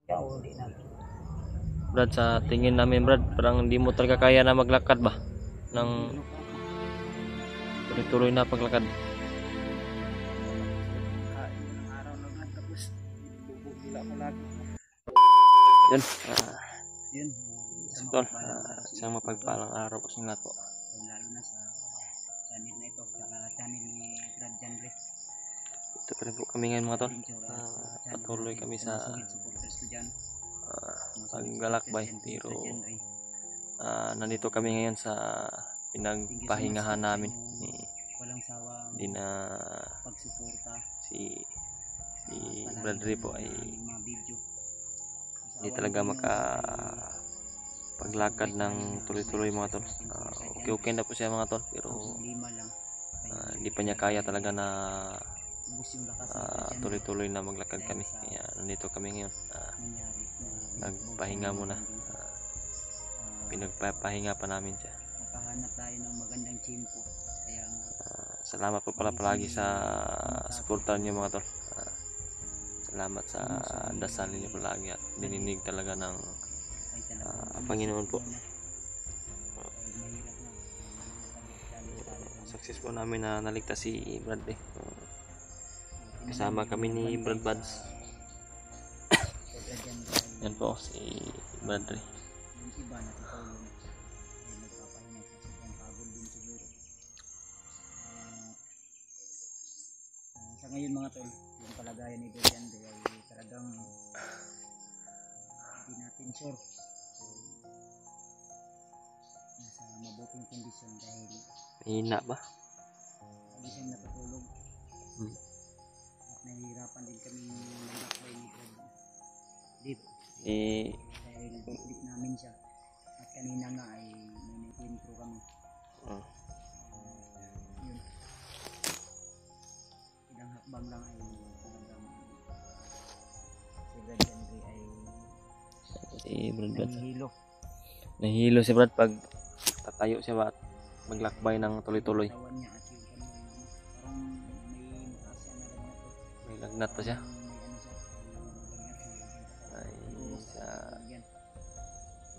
Brad, sa tingin namin Brad, parang hindi mo talaga kaya na maglakad ba? Ng tuloy-tuloy na paglakad. Yun. Yun. Tol, isang mapagpalang araw po sa inyo lahat po. Lalo na sa channel na ito, sa channel ni Brad Janre. Ito pa rin po kami ngayon mga tol. Patuloy kami sa paglalakbay, pero nandito kami ngayon sa pinagpahingahan namin ni hindi na si Bradley po ay hindi talaga paglakad ng tuloy-tuloy mga tol. Okay na po siya mga tol, pero hindi pa niya kaya talaga na tuloy-tuloy na maglakad kami. Kaya nandito kami ngayon, nagpahinga muna, pinagpapahinga pa namin siya. Makahanap tayo ng magandang chimpo. Salamat po pala palagi sa suportahan niyo mga tol. Salamat sa dasal niyo palagi at dininig talaga ng Panginoon po. Successful namin na naligtas si Bradley. Kasama kami ni Brad Buds. Yan po si Bradley. Sa ngayon mga tol, yung kalagayan ni Brad Janre ay talagang hindi natin sure. Nasa mabuting kondisyon dahil Mahina ba? hindi siya natutulog. At nahihirapan din kami maglakbay ni Brad dito. Dahil bit namin siya. At kanina nga ay may nag-intro kami. Yun. Ilang hakbang lang ay talagang si Brad Janre ay nahihilo. Nahihilo si Brad pag tatayo siya ba at maglakbay ng tuloy-tuloy. May lagnat pa siya.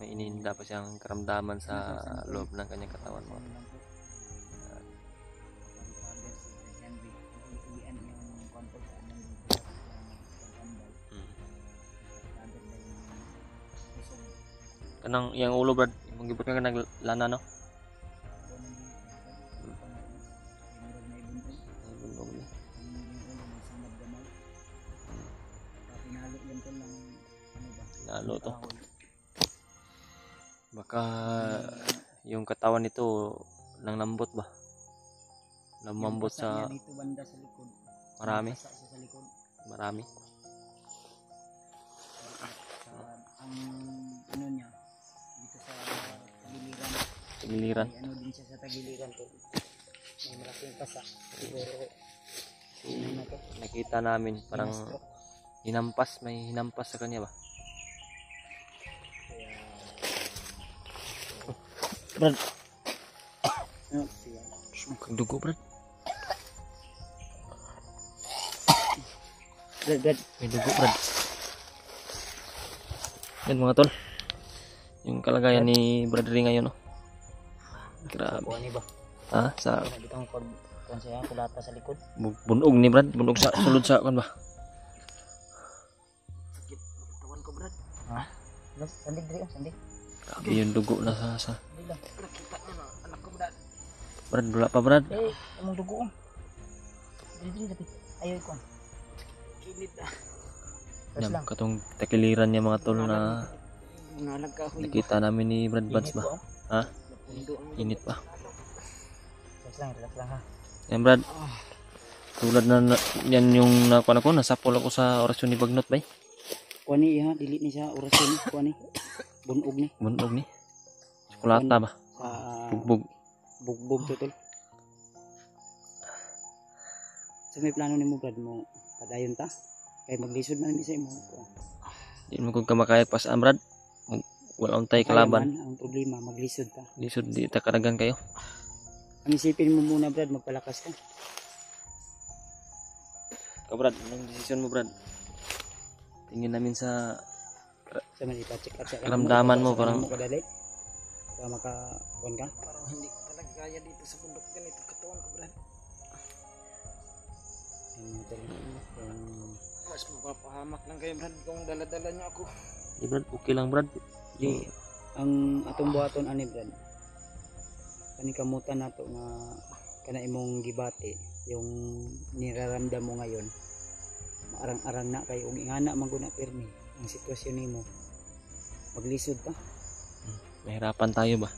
May iniinda pa siyang karamdaman sa loob ng kanyang katawan mo. Kanang yang ulo Brad, mong gibot nga naglana no? Nalo to. Baka yung katawan nito nang lambot ba? Lumambot sa marami. Marami. Ang ano niya dito sa tagiliran. Tagiliran. Ano din siya sa tagiliran to. May malaking pasa. Siguro nakita namin parang hinampas, may hinampas sa kanya ba? Brad. Dugo Brad. Brad. May dugo Brad. Yan mga tol. Yung kalagayan ni Bradley ngayon no. Grabe. Ha? Sa Ditong pagkansaya kulata sa likod. bunog ni Brad, bunog sa sulod sa kan ba? Sakit katawan ko Brad. Ha? Sandig diri, sandig. Grabe yung dugo na sa. Nakita niyo na anak ko Brad. Brad, wala pa Brad. Among dugo. Dili dili ayoy ko. Kinit na. Yan, katong takiliran niya mga tol na nakita namin ni Brad Buds ba? Ha? Init pa. Relax lang ha. Yan Brad. Tulad na yan yung nakuha ko, nasapol ako sa orasyon ni Bagnot ba? Kuani ha, dili ni sa orasyon kuani. Bunog ni. Bunog ni. Tsokolata ba? Bugbog. Bugbog totol. So may plano nimo Brad mo padayon ta? Kay maglisod man ni sa imo. Di mo kung kamakaya pa saan Brad. Wala untay kalaban. Ang problema maglisod ta. Lisod di ta karagan kayo. Ang isipin mo muna Brad, magpalakas ka. Brad, anong desisyon mo Brad? Tingin namin sa Sa man ipa-check up sa Karamdaman mo parang mo kadali. Para makakuan ka. Parang hindi ko talaga kaya dito sa bundok ganito katawan ko, Brad. Mas mapapahamak lang kayo, Brad, kung dala-dala niyo ako. Di Brad, okay lang Brad. Yung Ang atong buhaton ani Brad. Kani kamutan nato nga kana imong gibati yung niraramdam mo ngayon. Maarang-arang na kay ug ingana man gud na pirmi ang sitwasyon nimo. Maglisod ka. mahirapan tayo ba?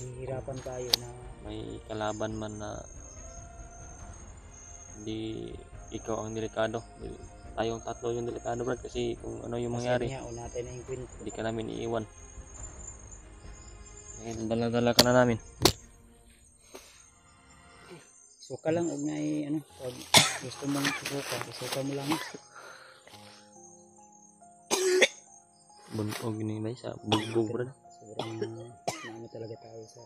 Hihirapan tayo na May kalaban man na hindi ikaw ang delikado. Tayong tatlo yung delikado Brad kasi kung ano yung mangyari, niya natin na yung kwento. hindi ka namin iiwan. Dala-dala ka na namin. Suka lang og na ano pag gusto mong suka mo lang. Buntog ni ba sa bugbog Brad. Sobrang naano talaga tayo sa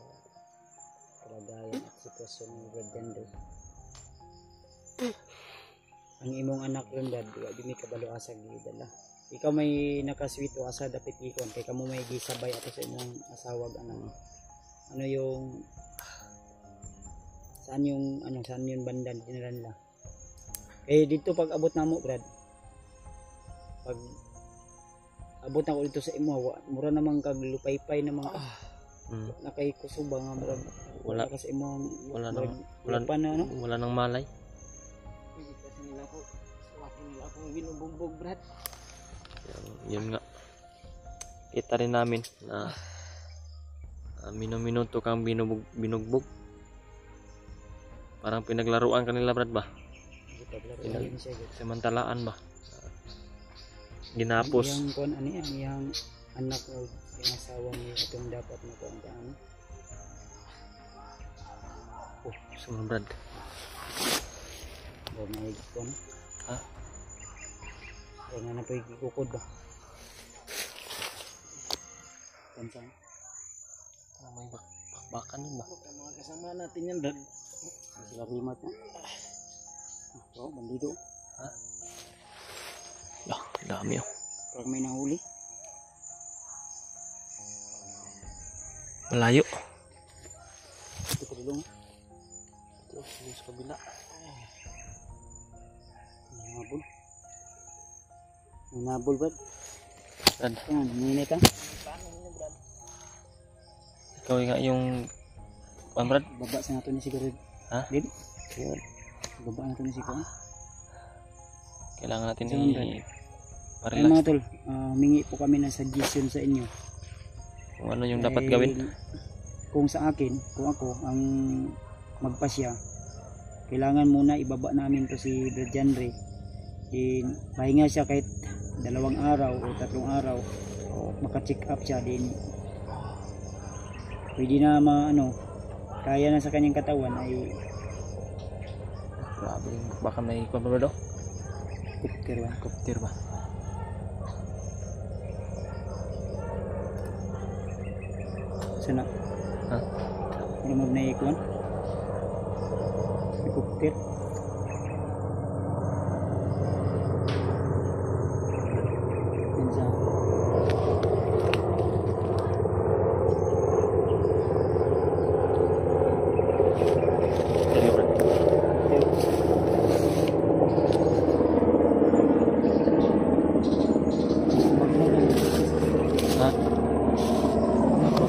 kalagayan at sitwasyon ng Brad Jando. Ang imong anak ron Brad, di mi kabalo asa gidala. Ikaw may nakaswito asa dapit ikon kay kamo may gisabay ato sa imong asawag ano yung saan yung banda dinala. Eh dito pag abot namo Brad. Pag abot na ko dito sa imo, mura namang kag lupay-pay namang nakay kusuba nga murag Wala kasi imo wala nang malay. Hindi kasi nila ako, suwakin nila akong binubugbog, Brad. Yun nga. Kita rin namin na minuto kang binugbog. Parang pinaglaruan kanila Brad ba? Samantalaan ba? Ginapos. Yang kon ani ang yang anak o yung asawa mo itong dapat mo kung ano. Oh, sunod Brad. O may kon. Ha? O nga na po ikukod ba? Kansang? May bakbakan din ba? Ang mga kasama natin yan, Brad. Sila rimat na. O, bandido. Ha? Dami oh. Pag may nahuli. Malayo. Ito ko dulong. Ito, sa kabila. Nabol. Nabol Brad. Brad, Yan, minit ha. Paano nyo, Brad? ikaw nga yung Brad. Baba sa nato ni siguro. Ha? Din. Baba nato ni siguro. Kailangan natin Sunod, Brad. Ay i-relax. mga tol, mingi po kami ng suggestion sa inyo. Kung ano yung dapat gawin. Kung sa akin, kung ako ang magpasya, kailangan muna ibaba namin to si Brad Janre. Pahinga siya kahit 2 araw o 3 araw o maka-check up siya din. Pwede na kaya na sa kanyang katawan ay Grabe, baka may Brad. Kopter ba? Sana? Ha? Ano mo na ikuan? Kopter? Minsan. Dali Brad. Ha?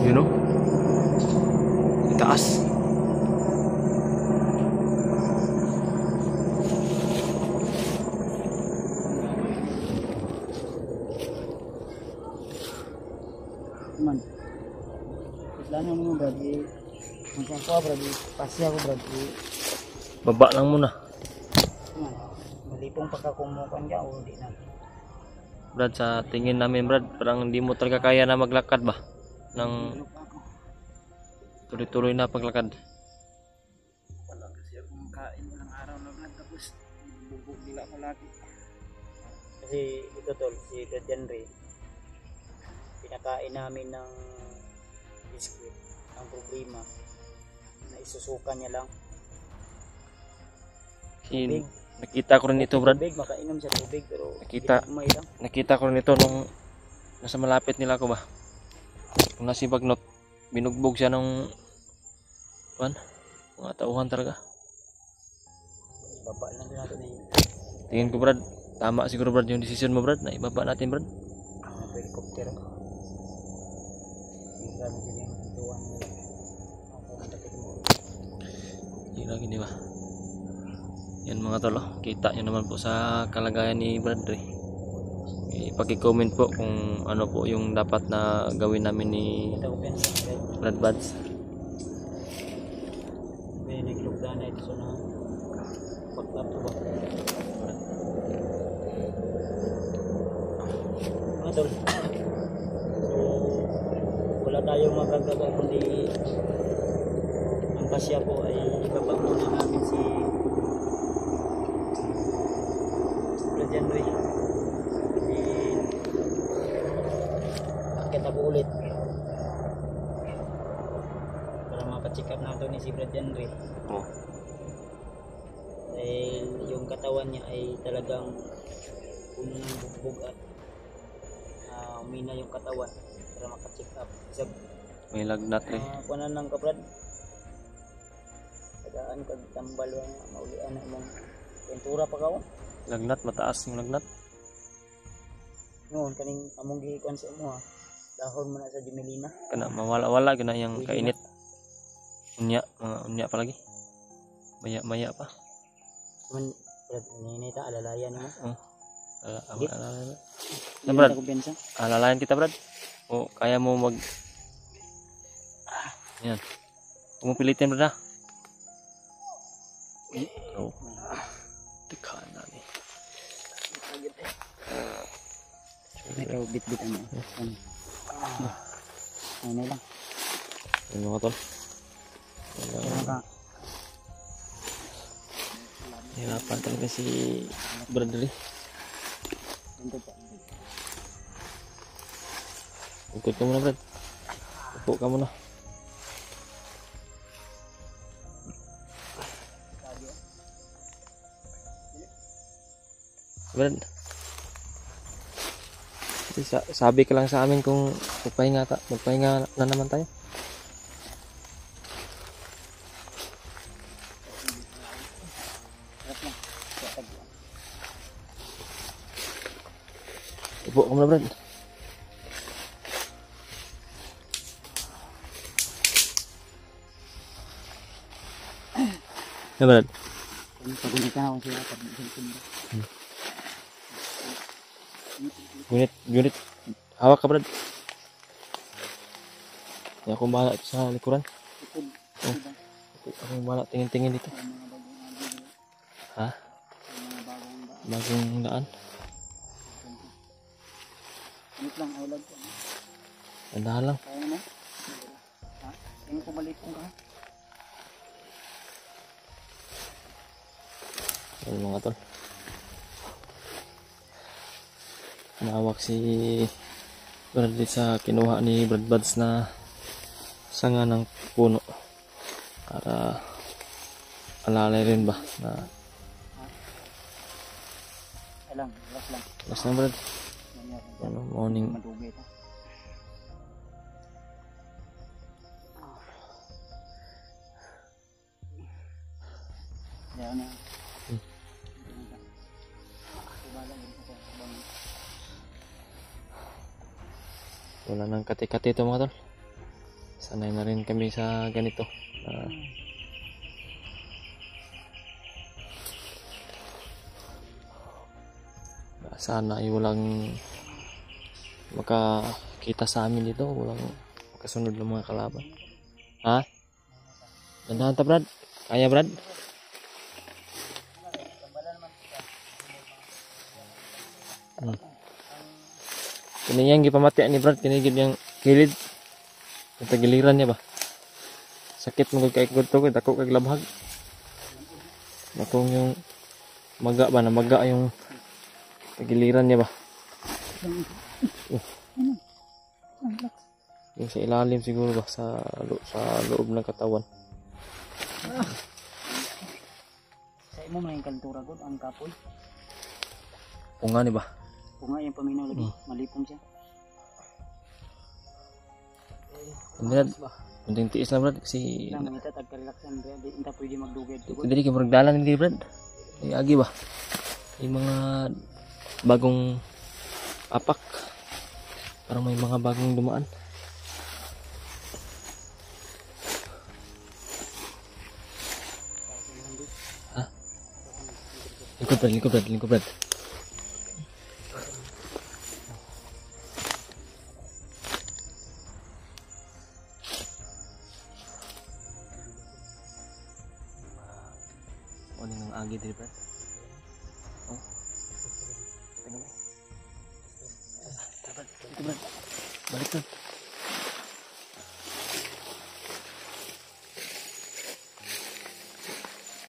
You know? Itaas. Man. Plano mo Brad, magkakawa Brad, pasya ko Brad. Baba lang muna. Man, malipong pagkakumukan ka o hindi na. Brad, sa tingin namin Brad, parang hindi mo talaga kaya na maglakad ba? Nang tuloy-tuloy na paglakad. Wala kasi akong kain ng araw na, Brad. Tapos, binubugbog nila ako lagi. Kasi ito tol, si Brad Janre, pinakain namin ng biskwit. Ang problema, na isusukan niya lang. Tubig. Nakita ko rin ito Brad. Tubig, makainom siya tubig pero Nakita. umay lang. Nakita ko rin ito nung Basta malapit nila ako ba. Kung nasibagnot, binugbog siya ng mga tauhan talaga. Baba lang natin eh. Tingin ko Brad, tama siguro Brad yung decision mo Brad, na ibaba natin Brad. Ang helicopter. Hindi kami din yung tuwan nila. Ako ang dapat mo. Hindi lagi di ba? Yan mga tol, kita nyo naman po sa kalagayan ni Brad Ray. Ipaki-comment po kung ano po yung dapat na gawin namin ni Ito ko pensa. Brad Buds. May naglugda na ito na pagtap ko ba? Mga tol. So, wala tayong magagawa kundi ang pasya po ay ibaba muna namin si Brad Ray. Akit ako ulit para mapacheck up natin ni si Brad Ray. Oh. Dahil yung katawan niya ay talagang puno ng bugbog at umina yung katawan para makacheck up. Isag May lagnat Ray. kuanan ng kabrad. Tagaan kag tambal wa maulian na imong pintura pa kaw. Lagnat, mataas yung lagnat. Noon kaning among gikuan sa imo ha. Dahon mo na sa Jumelina. Kana mawala-wala gina yung kainit. Unya, mga unya pa lagi. Maya pa. Man brad ni ta alalayan mo. Alalayan. Na Brad, Ko bensa. alalayan kita Brad. O kaya mo mag yan. Kung mo pilitin Brad ha. Oh. Tekan na ni. Ikaw bit-bit ano. Ano lang. Yung mga tol. Kaya ka Hirapan talaga si Brad Ray. dito pa. Ikot ka muna Brad. Upo ka muna. Brad. Sabi ka lang sa amin kung magpahinga na naman tayo. Upo ka muna Brad. Ya Brad. Pagunitan ako siya pag Gunit. Hawak ka Brad. Ya akong bahala sa likuran. Oh. Akong bahala tingin-tingin dito. Ha? Bagong daan. Init lang ay lag. Andahan lang. Kaya mo? Ha? Tingin ko balik kung ka. Ayun mga tol. Nawak si Brad sa kinuha ni Brad Buds na sanga ng puno para alalay rin ba na Alam, relax lang. last na Brad. Ano, morning. Madugay ta. Yan na. Wala nang kati-kati ito mga tol. Sanay na rin kami sa ganito. Sana ay walang makakita sa amin dito. Walang makasunod ng mga kalaban. Ha? Dandahan ta Brad. Kaya Brad? Kini yang gipamati ni Brad, kini gid yang kilid. Ito giliran niya ba? Sakit mo kay ikot to, dako kay labhag. Nakong yung maga ba na maga yung giliran niya ba? Yung sa ilalim siguro ba sa loob ng katawan. Sa imo man yung kaltura gud ang kapoy. O nga ni ba? Kung nga yung paminaw lagi, malipong siya. Brad, kunting tiis lang Brad kasi Lang manita tagka-relax yan Brad. Di inta pwede magdugay tugod. dili kay murag dalan hindi Brad. Ay agi ba? Yung mga bagong apak. Parang may mga bagong dumaan. Ha? Lingkod Brad. Ano ng agi dito Brad? Oh. Tingnan mo. Brad. Balik Brad.